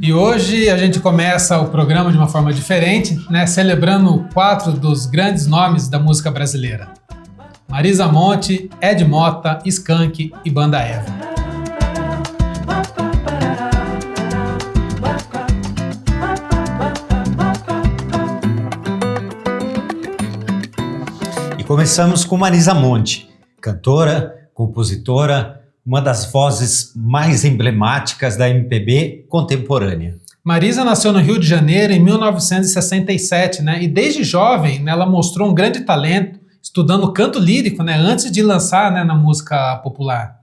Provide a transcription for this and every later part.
E hoje a gente começa o programa de uma forma diferente, né, celebrando 4 dos grandes nomes da música brasileira: Marisa Monte, Ed Mota, Skank e Banda Eva. E começamos com Marisa Monte, cantora, compositora, uma das vozes mais emblemáticas da MPB contemporânea. Marisa nasceu no Rio de Janeiro em 1967, né? E desde jovem, né, ela mostrou um grande talento, estudando canto lírico, né, antes de lançar, né, na música popular.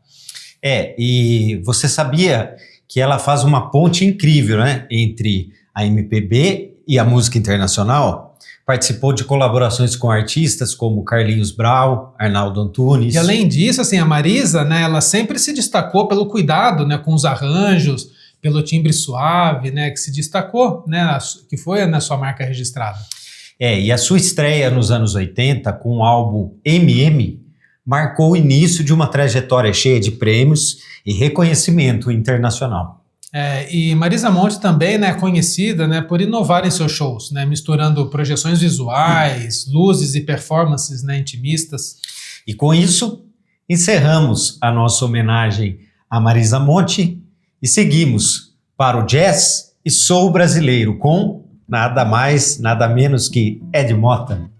E você sabia que ela faz uma ponte incrível, né, entre a MPB e a música internacional? Participou de colaborações com artistas como Carlinhos Brau, Arnaldo Antunes. E além disso, assim, a Marisa, né, ela sempre se destacou pelo cuidado, né, com os arranjos, pelo timbre suave, né, que se destacou, né, que foi na sua marca registrada. E a sua estreia nos anos 80 com o álbum MM marcou o início de uma trajetória cheia de prêmios e reconhecimento internacional. E Marisa Monte também, né, é conhecida, né, por inovar em seus shows, né, misturando projeções visuais, luzes e performances, né, intimistas. E com isso, encerramos a nossa homenagem a Marisa Monte e seguimos para o jazz e soul brasileiro com nada mais, nada menos que Ed Mota.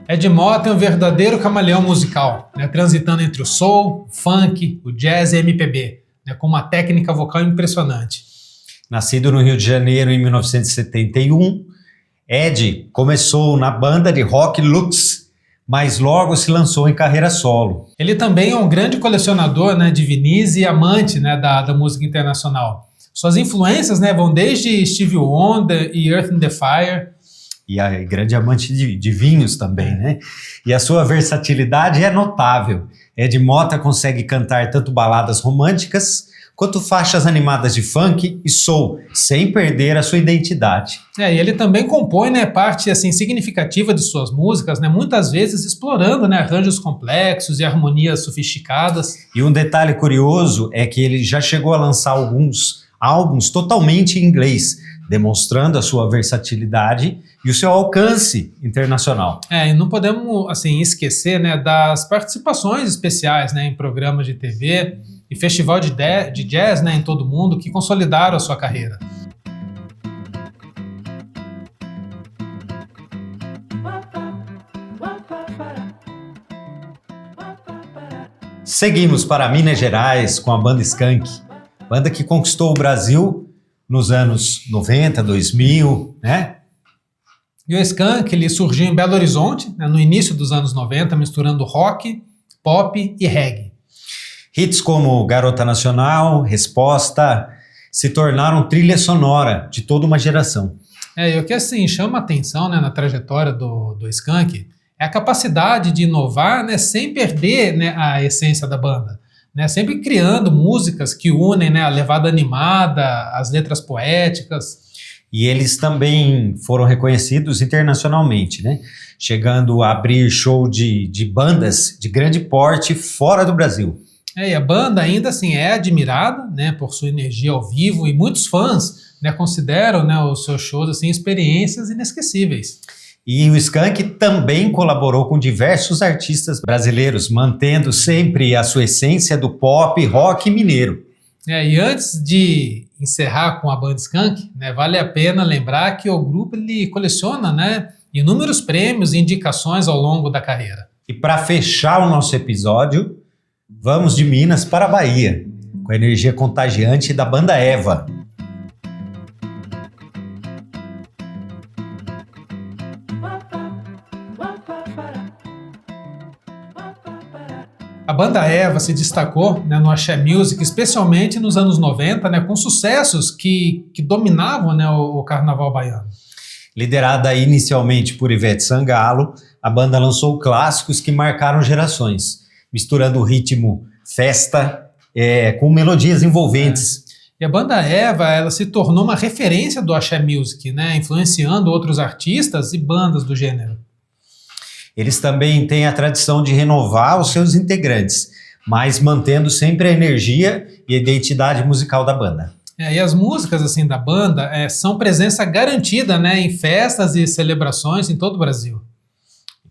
Ed Mota é um verdadeiro camaleão musical, né, transitando entre o soul, o funk, o jazz e a MPB, né, com uma técnica vocal impressionante. Nascido no Rio de Janeiro em 1971, Ed começou na banda de rock Lux, mas logo se lançou em carreira solo. Ele também é um grande colecionador, né, de vinis e amante, né, da música internacional. Suas influências, né, vão desde Stevie Wonder e Earth and the Fire. E a grande amante de vinhos também, né? E a sua versatilidade é notável. Ed Mota consegue cantar tanto baladas românticas quanto faixas animadas de funk e soul, sem perder a sua identidade. E ele também compõe, né, parte assim, significativa de suas músicas, né, muitas vezes explorando, né, arranjos complexos e harmonias sofisticadas. E um detalhe curioso é que ele já chegou a lançar alguns álbuns totalmente em inglês, demonstrando a sua versatilidade e o seu alcance internacional. E não podemos assim, esquecer, né, das participações especiais, né, em programas de TV e festival de jazz, né, em todo o mundo, que consolidaram a sua carreira. Seguimos para Minas Gerais com a banda Skank, banda que conquistou o Brasil nos anos 90, 2000, né? E o Skank, ele surgiu em Belo Horizonte, né, no início dos anos 90, misturando rock, pop e reggae. Hits como Garota Nacional, Resposta, se tornaram trilha sonora de toda uma geração. E o que assim chama a atenção, né, na trajetória do Skank é a capacidade de inovar, né, sem perder, né, a essência da banda. Né, sempre criando músicas que unem, né, a levada animada, as letras poéticas. E eles também foram reconhecidos internacionalmente, né? Chegando a abrir show de bandas de grande porte fora do Brasil. E a banda ainda assim é admirada, né, por sua energia ao vivo, e muitos fãs, né, consideram, né, os seus shows assim, experiências inesquecíveis. E o Skank também colaborou com diversos artistas brasileiros, mantendo sempre a sua essência do pop, rock mineiro. E antes de encerrar com a banda Skank, né, vale a pena lembrar que o grupo ele coleciona, né, inúmeros prêmios e indicações ao longo da carreira. E para fechar o nosso episódio, vamos de Minas para a Bahia, com a energia contagiante da banda Eva. A banda Eva se destacou, né, no Axé Music, especialmente nos anos 90, né, com sucessos que dominavam, né, o carnaval baiano. Liderada inicialmente por Ivete Sangalo, a banda lançou clássicos que marcaram gerações, misturando o ritmo festa com melodias envolventes. E a banda Eva, ela se tornou uma referência do Axé Music, né, influenciando outros artistas e bandas do gênero. eles também têm a tradição de renovar os seus integrantes, mas mantendo sempre a energia e a identidade musical da banda. E as músicas assim da banda são presença garantida, né, em festas e celebrações em todo o Brasil.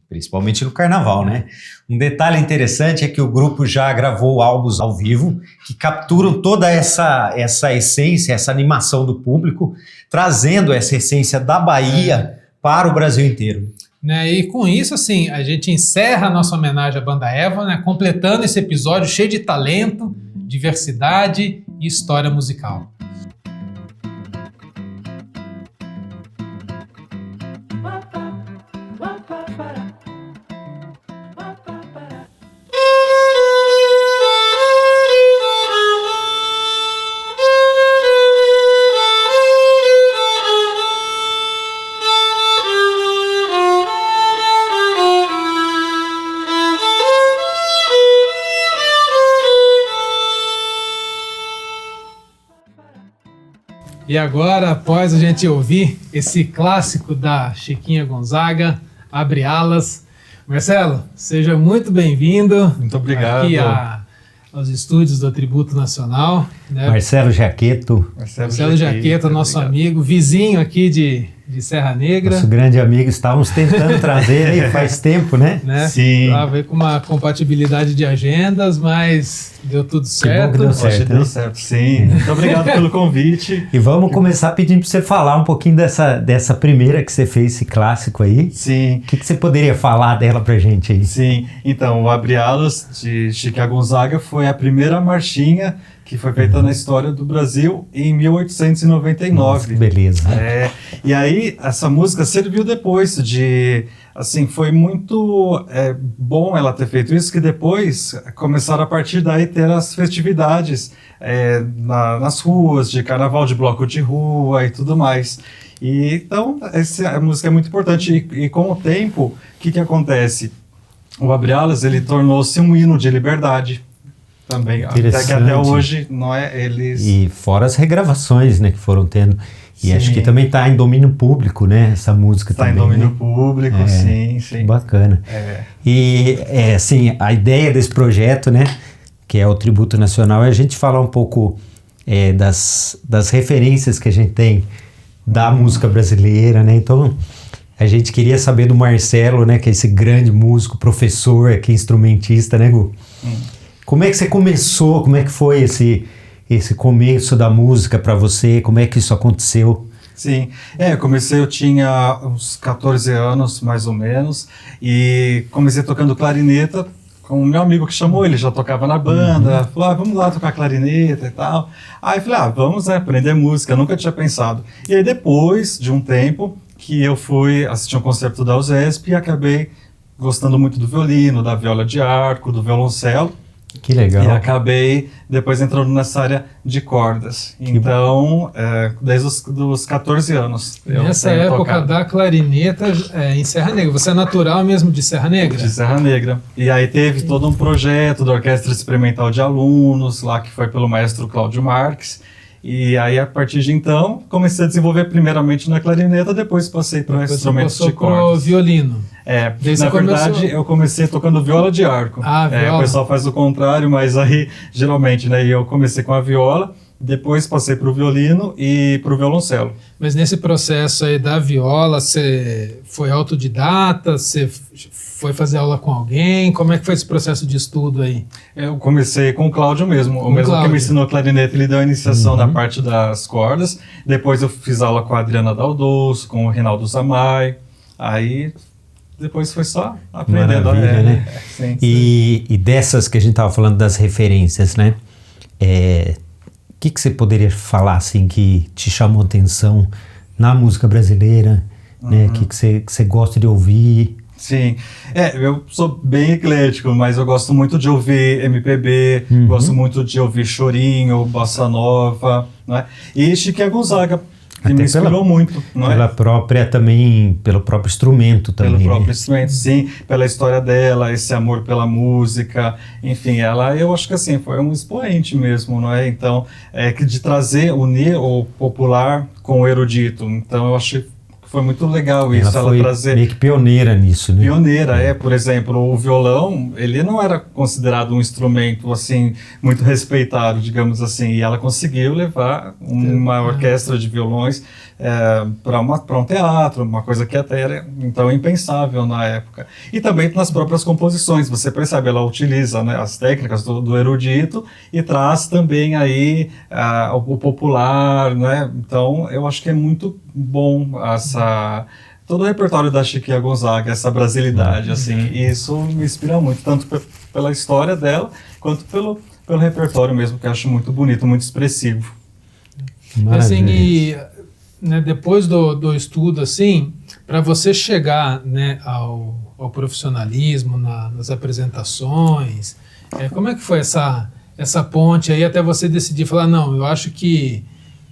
Principalmente no carnaval, né? Um detalhe interessante é que o grupo já gravou álbuns ao vivo que capturam toda essa essência, essa animação do público, trazendo essa essência da Bahia para o Brasil inteiro. Né, e com isso, assim, a gente encerra a nossa homenagem à Banda Eva, né, completando esse episódio cheio de talento, diversidade e história musical. E agora, após a gente ouvir esse clássico da Chiquinha Gonzaga, Abre Alas, Marcelo, seja muito bem-vindo. Muito obrigado. Aqui aos estúdios do Tributo Nacional. Né? Marcelo Jaqueto. Marcelo Jaqueto, nosso amigo, vizinho aqui de Serra Negra. Nosso grande amigo, estávamos tentando trazer aí faz tempo, né? Sim. Estava aí com uma compatibilidade de agendas, mas deu tudo certo. Bom que deu certo, Deu certo, sim. Muito obrigado pelo convite. E vamos começar pedindo para você falar um pouquinho dessa primeira que você fez, esse clássico aí. Sim. O que você poderia falar dela pra gente aí? Sim. Então, o Abre Alas, de Chiquinha Gonzaga, foi a primeira marchinha que foi feita na história do Brasil em 1899. Nossa, que beleza. E aí, essa música serviu depois de... Assim, foi muito bom ela ter feito isso, que depois começaram a partir daí ter as festividades nas ruas, de carnaval, de bloco de rua e tudo mais. E, então, a música é muito importante. E com o tempo, o que acontece? O Abre Alas, ele tornou-se um hino de liberdade. Também, até hoje, não é? Eles... E fora as regravações, né, que foram tendo. E sim. Acho que também está em domínio público, né, essa música também. Está em domínio né? público, sim. Bacana. E, assim, a ideia desse projeto, né, que é o Tributo Nacional, é a gente falar um pouco das referências que a gente tem da música brasileira, né, então... A gente queria saber do Marcelo, né, que é esse grande músico, professor, que é instrumentista, né, Gu? Como é que você começou? Como é que foi esse começo da música para você? Como é que isso aconteceu? Sim, eu tinha uns 14 anos, mais ou menos, e comecei tocando clarineta com o meu amigo que chamou, ele já tocava na banda, falou, vamos lá tocar clarineta e tal. Aí eu falei, vamos aprender música, nunca tinha pensado. E aí depois de um tempo que eu fui assistir um concerto da USESP e acabei gostando muito do violino, da viola de arco, do violoncelo. Que legal. E acabei depois entrando nessa área de cordas. Então, desde os 14 anos. Nessa época da clarineta em Serra Negra. Você é natural mesmo de Serra Negra? De Serra Negra. E aí teve todo um projeto da Orquestra Experimental de Alunos, lá que foi pelo maestro Cláudio Marques. E aí, a partir de então, comecei a desenvolver primeiramente na clarineta, depois passei para instrumentos de cordas. Para o violino. Na verdade, eu comecei tocando viola de arco. Viola. O pessoal faz o contrário, mas aí, geralmente, né, eu comecei com a viola, depois passei para o violino e para o violoncelo. Mas nesse processo aí da viola, você foi autodidata? Você foi fazer aula com alguém? Como é que foi esse processo de estudo aí? Eu comecei com o Cláudio mesmo. O mesmo Cláudio. Que me ensinou clarinete, ele deu a iniciação na parte das cordas. Depois eu fiz aula com a Adriana Daldoso, com o Reinaldo Zamay. Aí depois foi só aprendendo. Maravilha, né? Sim. E dessas que a gente estava falando das referências, né? O que você poderia falar assim que te chamou atenção na música brasileira, né? O que você gosta de ouvir? Sim, eu sou bem eclético, mas eu gosto muito de ouvir MPB, gosto muito de ouvir chorinho, bossa nova, né? E Chiquinha Gonzaga, que me inspirou muito, não é? Pelo próprio instrumento também. Pelo próprio instrumento, sim, pela história dela, esse amor pela música, enfim, eu acho que assim, foi um expoente mesmo, não é? Então, de unir o popular com o erudito, então eu acho que foi muito legal isso, ela foi trazer... meio que pioneira nisso, né? Pioneira, por exemplo, o violão, ele não era considerado um instrumento, assim, muito respeitado, digamos assim, e ela conseguiu levar uma orquestra de violões para um teatro, uma coisa que até era, então, impensável na época. E também nas próprias composições, você percebe, ela utiliza, né, as técnicas do erudito e traz também aí o popular, né? Então, eu acho que é muito bom todo o repertório da Chiquinha Gonzaga, essa brasilidade, assim, e isso me inspira muito, tanto pela história dela, quanto pelo repertório mesmo, que eu acho muito bonito, muito expressivo. Assim, e, né, depois do estudo, assim, para você chegar, né, ao profissionalismo, nas apresentações, como é que foi essa ponte aí até você decidir falar, não, eu acho que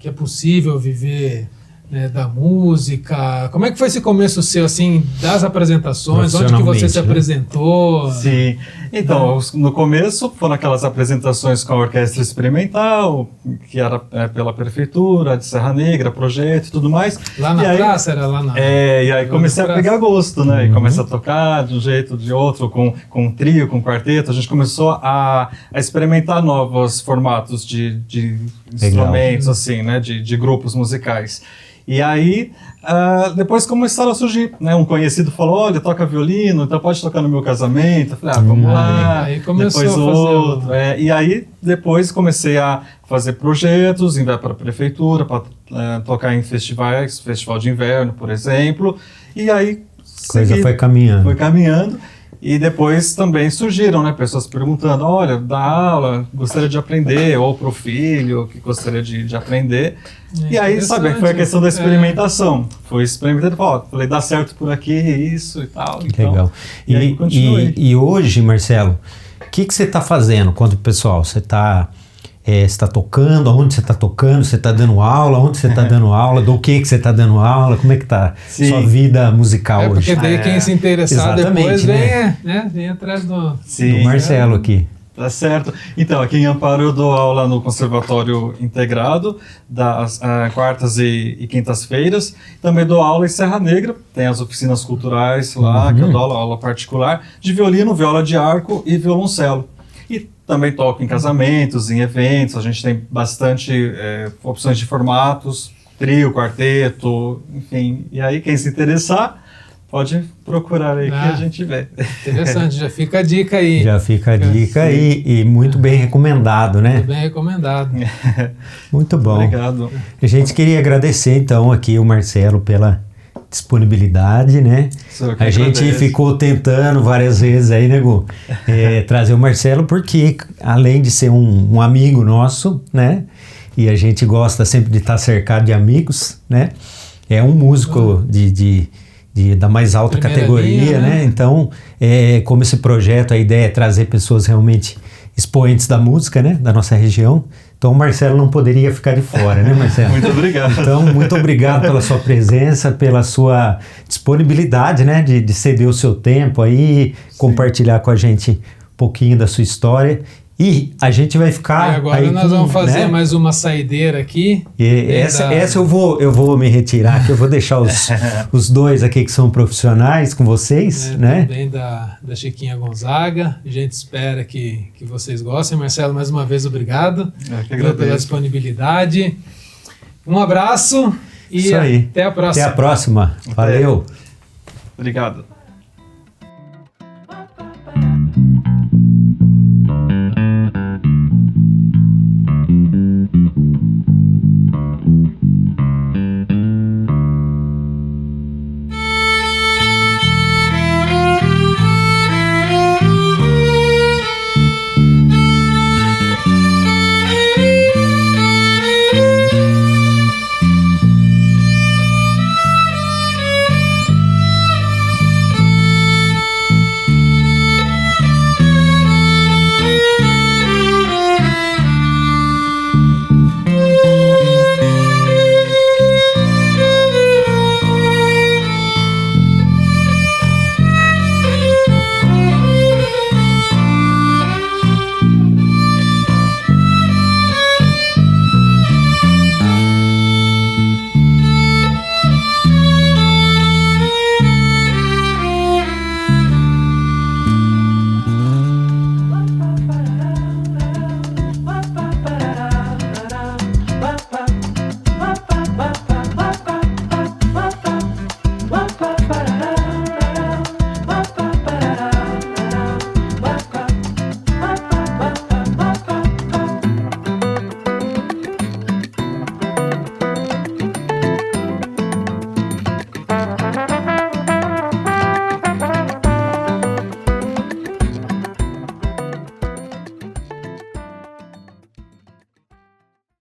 é possível viver, né, da música? Como é que foi esse começo seu, assim, das apresentações? Onde que você se apresentou? Sim, então, no começo foram aquelas apresentações com a Orquestra Experimental, que era pela Prefeitura de Serra Negra, projeto e tudo mais. Lá na praça? Era lá na... e aí comecei a pegar gosto, né? E comecei a tocar de um jeito ou de outro, com um trio, com um quarteto. A gente começou a experimentar novos formatos de instrumentos, assim, né? De grupos musicais. E aí, depois começaram a surgir, né? Um conhecido falou, olha, toca violino, então pode tocar no meu casamento. Eu falei, vamos lá. Aí começou depois a fazer outro. E aí, depois comecei a fazer projetos, enviar para a prefeitura, para tocar em festivais, festival de inverno, por exemplo. E aí... Coisa foi caminhando. Foi caminhando. E depois também surgiram, né, pessoas perguntando, olha, dá aula, gostaria de aprender, ou para o filho que gostaria de aprender. E aí, sabe, foi a questão da experimentação. Foi experimentando, falei, dá certo por aqui, isso e tal. Então, legal. E aí continuei. E hoje, Marcelo, o que você está fazendo? Conta pro pessoal, você está tocando, aonde você está tocando, você está dando aula, onde você está dando aula, do que você está dando aula, como é que está sua vida musical hoje? Porque daí quem se interessar depois vem atrás do Marcelo aqui. Tá certo. Então, aqui em Amparo eu dou aula no Conservatório Integrado, das quartas e quintas-feiras. Também dou aula em Serra Negra, tem as oficinas culturais lá, que eu dou aula particular, de violino, viola de arco e violoncelo. E também toco em casamentos, em eventos, a gente tem bastante opções de formatos, trio, quarteto, enfim. E aí, quem se interessar, pode procurar aí que a gente vê. Interessante, já fica a dica aí. Já fica a dica aí, e muito bem recomendado, né? Muito bem recomendado. Muito bom. Obrigado. A gente queria agradecer, então, aqui o Marcelo pela disponibilidade, né? A gente ficou tentando várias vezes aí, né, Gu? Trazer o Marcelo, porque além de ser um amigo nosso, né? E a gente gosta sempre de estar cercado de amigos, né? É um músico da mais alta categoria, linha, né? Então, como esse projeto, a ideia é trazer pessoas realmente expoentes da música, né? Da nossa região. Então, o Marcelo não poderia ficar de fora, né, Marcelo? Muito obrigado. Então, muito obrigado pela sua presença, pela sua disponibilidade, né? De ceder o seu tempo aí, compartilhar com a gente um pouquinho da sua história. E a gente vai ficar. E agora aí nós vamos fazer mais uma saideira aqui. Essa eu vou me retirar, que eu vou deixar os dois aqui que são profissionais com vocês, né? Também da Chiquinha Gonzaga. A gente espera que vocês gostem. Marcelo, mais uma vez, obrigado pela disponibilidade. Um abraço e até a próxima. Até a próxima. Valeu. Obrigado. Música